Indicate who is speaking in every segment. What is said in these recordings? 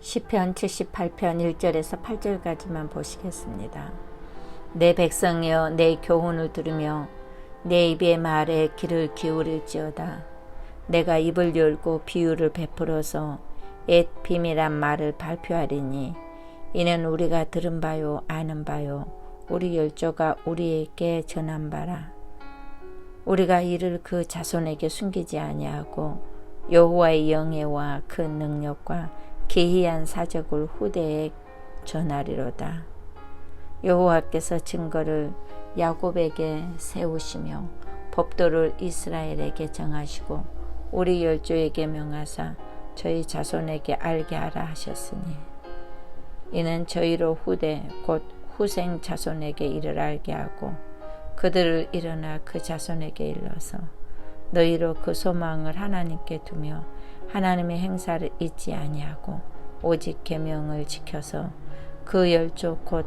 Speaker 1: 시편 78편 1절에서 8절까지만 보시겠습니다. 내 백성이여 내 교훈을 들으며 내 입의 말에 귀를 기울일지어다. 내가 입을 열고 비유를 베풀어서 옛 비밀한 말을 발표하리니 이는 우리가 들은 바요 아는 바요 우리 열조가 우리에게 전한 바라. 우리가 이를 그 자손에게 숨기지 아니하고 여호와의 영예와 그 능력과 기이한 사적을 후대에 전하리로다. 여호와께서 증거를 야곱에게 세우시며 법도를 이스라엘에게 정하시고 우리 열조에게 명하사 저희 자손에게 알게 하라 하셨으니 이는 저희로 후대 곧 후생 자손에게 이를 알게 하고 그들을 일어나 그 자손에게 일러서 너희로 그 소망을 하나님께 두며 하나님의 행사를 잊지 아니하고 오직 계명을 지켜서 그 열조 곧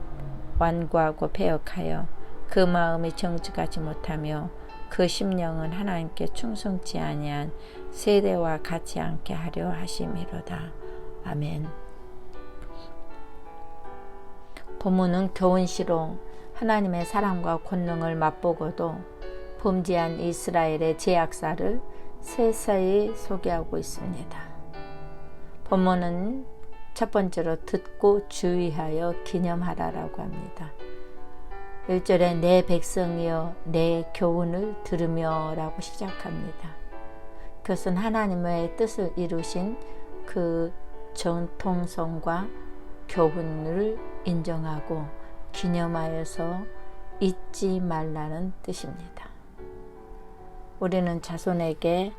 Speaker 1: 완고하고 패역하여 그 마음이 정직하지 못하며 그 심령은 하나님께 충성치 아니한 세대와 같지 않게 하려 하심이로다. 아멘. 본문은 교훈시로 하나님의 사랑과 권능을 맛보고도 범죄한 이스라엘의 죄악사를 세세히 소개하고 있습니다. 본문은 첫 번째로 듣고 주의하여 기념하라라고 합니다. 1절에 내 백성이여 내 교훈을 들으며 라고 시작합니다. 그것은 하나님의 뜻을 이루신 그 정통성과 교훈을 인정하고 기념하여서 잊지 말라는 뜻입니다. 우리는 자손에게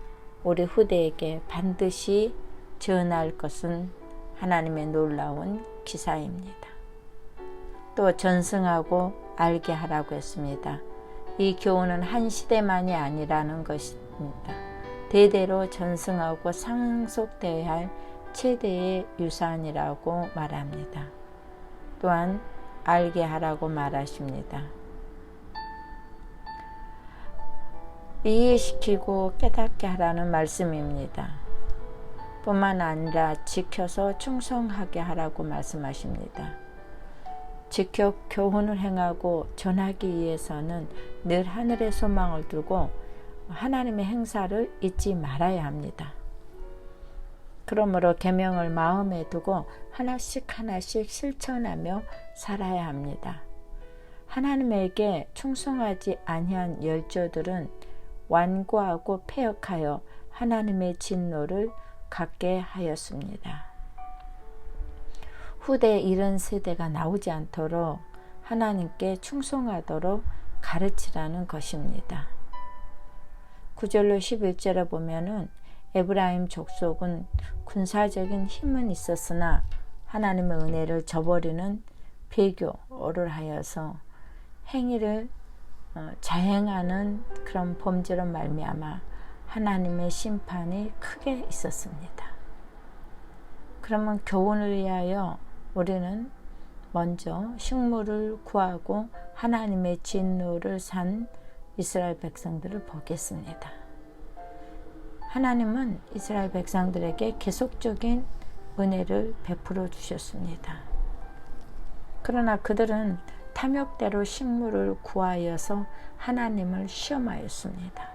Speaker 1: 우리 후대에게 반드시 전할 것은 하나님의 놀라운 기사입니다. 또 전승하고 알게 하라고 했습니다. 이 교훈은 한 시대만이 아니라는 것입니다. 대대로 전승하고 상속되어야 할 최대의 유산이라고 말합니다. 또한 알게 하라고 말하십니다. 이해시키고 깨닫게 하라는 말씀입니다. 뿐만 아니라 지켜서 충성하게 하라고 말씀하십니다. 지켜 교훈을 행하고 전하기 위해서는 늘 하늘의 소망을 두고 하나님의 행사를 잊지 말아야 합니다. 그러므로 계명을 마음에 두고 하나씩 실천하며 살아야 합니다. 하나님에게 충성하지 아니한 열조들은 완고하고 패역하여 하나님의 진노를 갖게 하였습니다. 후대 이런 세대가 나오지 않도록 하나님께 충성하도록 가르치라는 것입니다. 9절로 11절에 보면은 에브라임 족속은 군사적인 힘은 있었으나 하나님의 은혜를 저버리는 배교를 하여서 행위를 자행하는 그런 범죄로 말미암아 하나님의 심판이 크게 있었습니다. 그러면 교훈을 위하여 우리는 먼저 식물을 구하고 하나님의 진노를 산 이스라엘 백성들을 보겠습니다. 하나님은 이스라엘 백성들에게 계속적인 은혜를 베풀어 주셨습니다. 그러나 그들은 탐욕대로 식물을 구하여서 하나님을 시험하였습니다.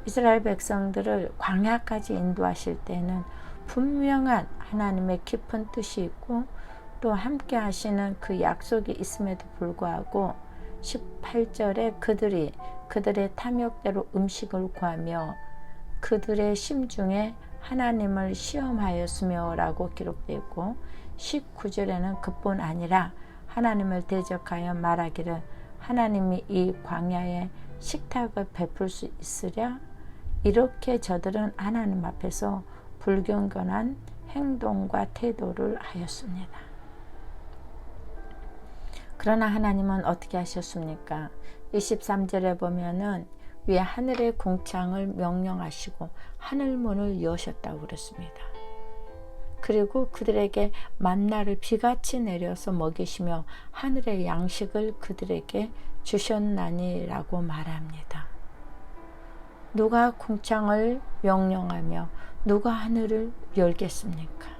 Speaker 1: 이스라엘 백성들을 광야까지 인도하실 때는 분명한 하나님의 깊은 뜻이 있고 또 함께 하시는 그 약속이 있음에도 불구하고 18절에 그들이 그들의 탐욕대로 음식을 구하며 그들의 심중에 하나님을 시험하였으며 라고 기록되어 있고 19절에는 그뿐 아니라 하나님을 대적하여 말하기를 하나님이 이 광야에 식탁을 베풀 수 있으랴. 이렇게 저들은 하나님 앞에서 불경건한 행동과 태도를 하였습니다. 그러나 하나님은 어떻게 하셨습니까? 23절에 보면은 위에 하늘의 궁창을 명령하시고 하늘문을 여셨다고 그랬습니다. 그리고 그들에게 만나를 비같이 내려서 먹이시며 하늘의 양식을 그들에게 주셨나니라고 말합니다. 누가 궁창을 명령하며 누가 하늘을 열겠습니까?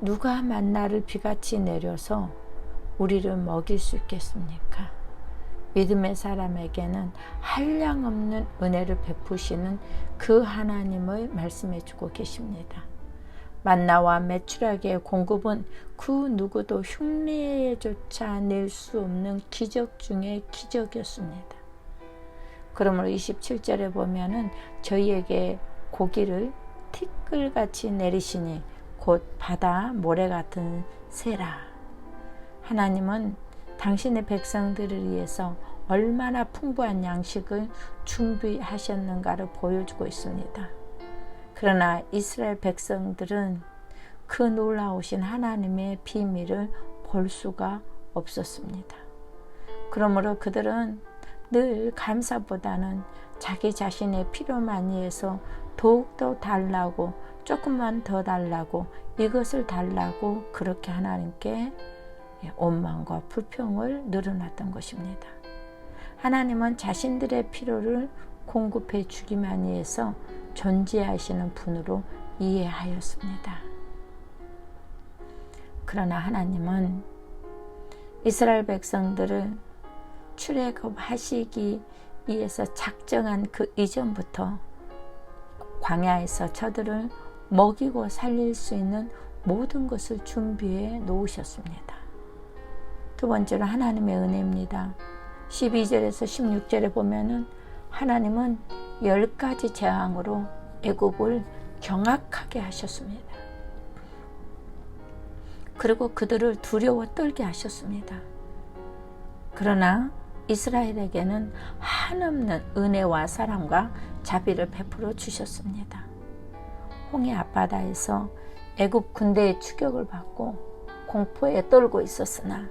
Speaker 1: 누가 만나를 비같이 내려서 우리를 먹일 수 있겠습니까? 믿음의 사람에게는 한량없는 은혜를 베푸시는 그 하나님을 말씀해 주고 계십니다. 만나와 메추라기의 공급은 그 누구도 흉내조차 낼 수 없는 기적 중의 기적이었습니다. 그러므로 27절에 보면은 저희에게 고기를 티끌같이 내리시니 곧 바다 모래 같은 새라. 하나님은 당신의 백성들을 위해서 얼마나 풍부한 양식을 준비하셨는가를 보여주고 있습니다. 그러나 이스라엘 백성들은 그 놀라우신 하나님의 비밀을 볼 수가 없었습니다. 그러므로 그들은 늘 감사보다는 자기 자신의 필요만 위해서 더욱더 달라고, 조금만 더 달라고, 이것을 달라고 그렇게 하나님께 원망과 불평을 늘어놨던 것입니다. 하나님은 자신들의 필요를 공급해 주기만 위해서 존재하시는 분으로 이해하였습니다. 그러나 하나님은 이스라엘 백성들을 출애굽하시기 위해서 작정한 그 이전부터 광야에서 저들을 먹이고 살릴 수 있는 모든 것을 준비해 놓으셨습니다. 두 번째로 하나님의 은혜입니다. 12절에서 16절에 보면은 하나님은 10가지 재앙으로 애굽을 경악하게 하셨습니다. 그리고 그들을 두려워 떨게 하셨습니다. 그러나 이스라엘에게는 한없는 은혜와 사랑과 자비를 베풀어 주셨습니다. 홍해 앞바다에서 애굽 군대의 추격을 받고 공포에 떨고 있었으나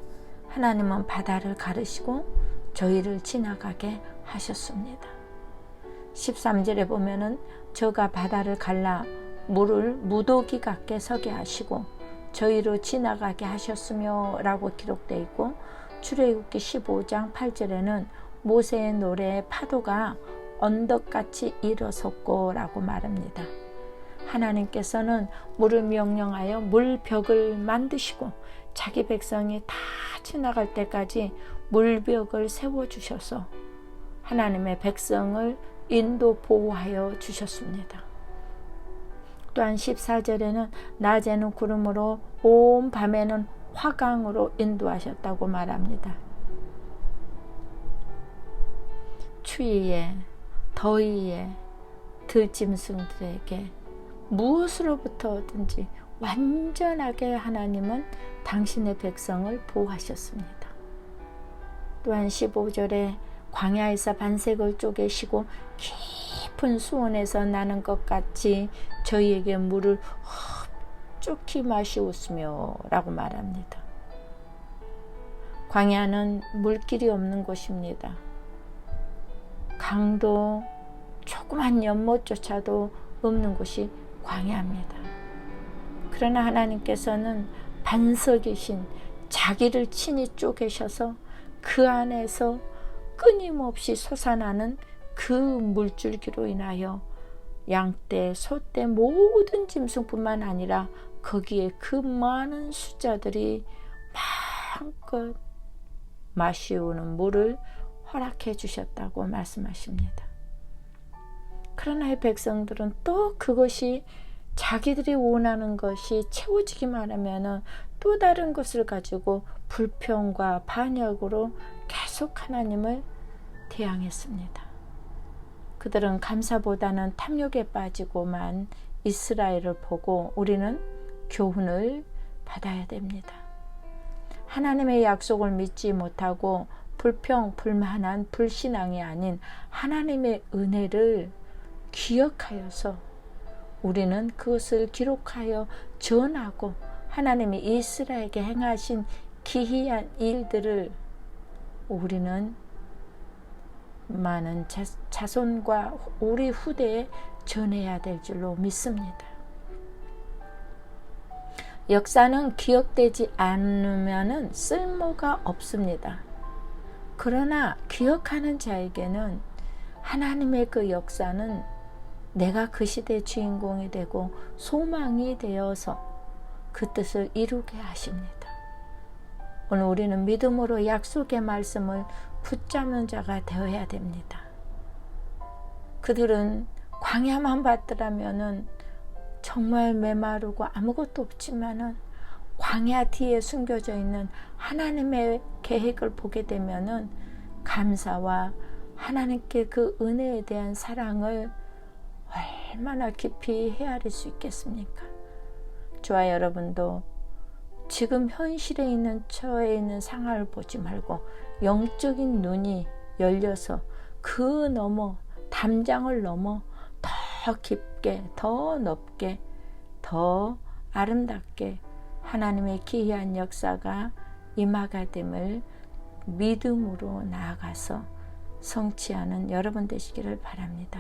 Speaker 1: 하나님은 바다를 가르시고 저희를 지나가게 하셨습니다. 13절에 보면은 저가 바다를 갈라 물을 무더기 같게 서게 하시고 저희로 지나가게 하셨으며 라고 기록되어 있고, 출애굽기 15장 8절에는 모세의 노래에 파도가 언덕같이 일어섰고 라고 말합니다. 하나님께서는 물을 명령하여 물벽을 만드시고 자기 백성이 다 지나갈 때까지 물벽을 세워주셔서 하나님의 백성을 인도 보호하여 주셨습니다. 또한 14절에는 낮에는 구름으로 온 밤에는 화강으로 인도하셨다고 말합니다. 추위에 더위에 들짐승들에게 무엇으로부터든지 완전하게 하나님은 당신의 백성을 보호하셨습니다. 또한 15절에 광야에서 반석을 쪼개시고 깊은 수온에서 나는 것 같이 저희에게 물을 흡족히 마시었으며 라고 말합니다. 광야는 물길이 없는 곳입니다. 강도 조그만 연못조차도 없는 곳이 광야입니다. 그러나 하나님께서는 반석이신 자기를 친히 쪼개셔서 그 안에서 끊임없이 솟아나는 그 물줄기로 인하여 양떼, 소떼 모든 짐승뿐만 아니라 거기에 그 많은 숫자들이 마음껏 마시우는 물을 허락해 주셨다고 말씀하십니다. 그러나 이 백성들은 또 그것이 자기들이 원하는 것이 채워지기만 하면 또 다른 것을 가지고 불평과 반역으로 계속 하나님을 대항했습니다. 그들은 감사보다는 탐욕에 빠지고만 이스라엘을 보고 우리는 교훈을 받아야 됩니다. 하나님의 약속을 믿지 못하고 불평, 불만한 불신앙이 아닌 하나님의 은혜를 기억하여서 우리는 그것을 기록하여 전하고 하나님이 이스라엘에게 행하신 기이한 일들을 우리는 많은 자손과 우리 후대에 전해야 될 줄로 믿습니다. 역사는 기억되지 않으면 쓸모가 없습니다. 그러나 기억하는 자에게는 하나님의 그 역사는 내가 그 시대의 주인공이 되고 소망이 되어서 그 뜻을 이루게 하십니다. 오늘 우리는 믿음으로 약속의 말씀을 붙잡는 자가 되어야 됩니다. 그들은 광야만 봤더라면은 정말 메마르고 아무것도 없지만은 광야 뒤에 숨겨져 있는 하나님의 계획을 보게 되면은 감사와 하나님께 그 은혜에 대한 사랑을 얼마나 깊이 헤아릴 수 있겠습니까? 저와 여러분도 지금 현실에 있는 처해 있는 상황을 보지 말고 영적인 눈이 열려서 그 너머 담장을 넘어 더 깊게, 더 높게, 더 아름답게 하나님의 기이한 역사가 임하가 됨을 믿음으로 나아가서 성취하는 여러분 되시기를 바랍니다.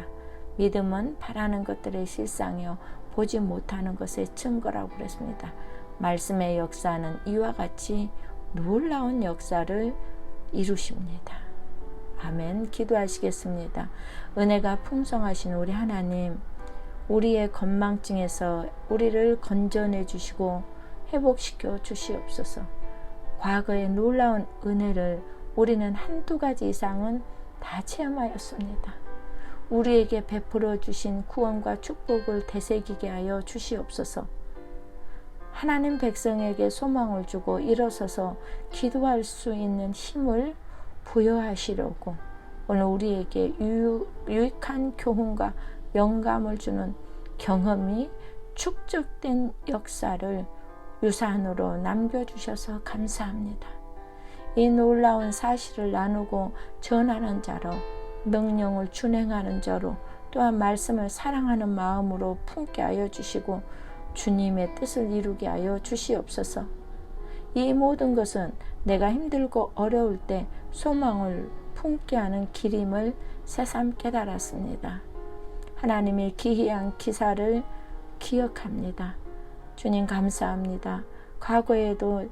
Speaker 1: 믿음은 바라는 것들의 실상이요 보지 못하는 것의 증거라고 그랬습니다. 말씀의 역사는 이와 같이 놀라운 역사를 이루십니다. 아멘. 기도하시겠습니다. 은혜가 풍성하신 우리 하나님, 우리의 건망증에서 우리를 건져내 주시고 회복시켜 주시옵소서. 과거의 놀라운 은혜를 우리는 한두 가지 이상은 다 체험하였습니다. 우리에게 베풀어 주신 구원과 축복을 되새기게 하여 주시옵소서. 하나님 백성에게 소망을 주고 일어서서 기도할 수 있는 힘을 부여하시려고 오늘 우리에게 유익한 교훈과 영감을 주는 경험이 축적된 역사를 유산으로 남겨주셔서 감사합니다. 이 놀라운 사실을 나누고 전하는 자로, 명령을 준행하는 자로, 또한 말씀을 사랑하는 마음으로 품게 하여 주시고 주님의 뜻을 이루게 하여 주시옵소서. 이 모든 것은 내가 힘들고 어려울 때 소망을 품게 하는 길임을 새삼 깨달았습니다. 하나님의 기이한 기사를 기억합니다. 주님 감사합니다. 과거에도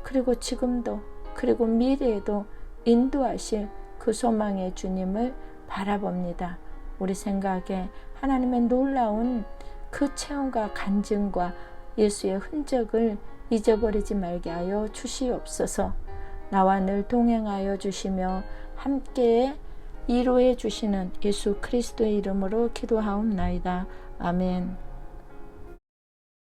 Speaker 1: 그리고 지금도 그리고 미래에도 인도하실 그 소망의 주님을 바라봅니다. 우리 생각에 하나님의 놀라운 그 체험과 간증과 예수의 흔적을 잊어버리지 말게 하여 주시옵소서. 나와 늘 동행하여 주시며 함께 이루해 주시는 예수 그리스도의 이름으로 기도하옵나이다. 아멘.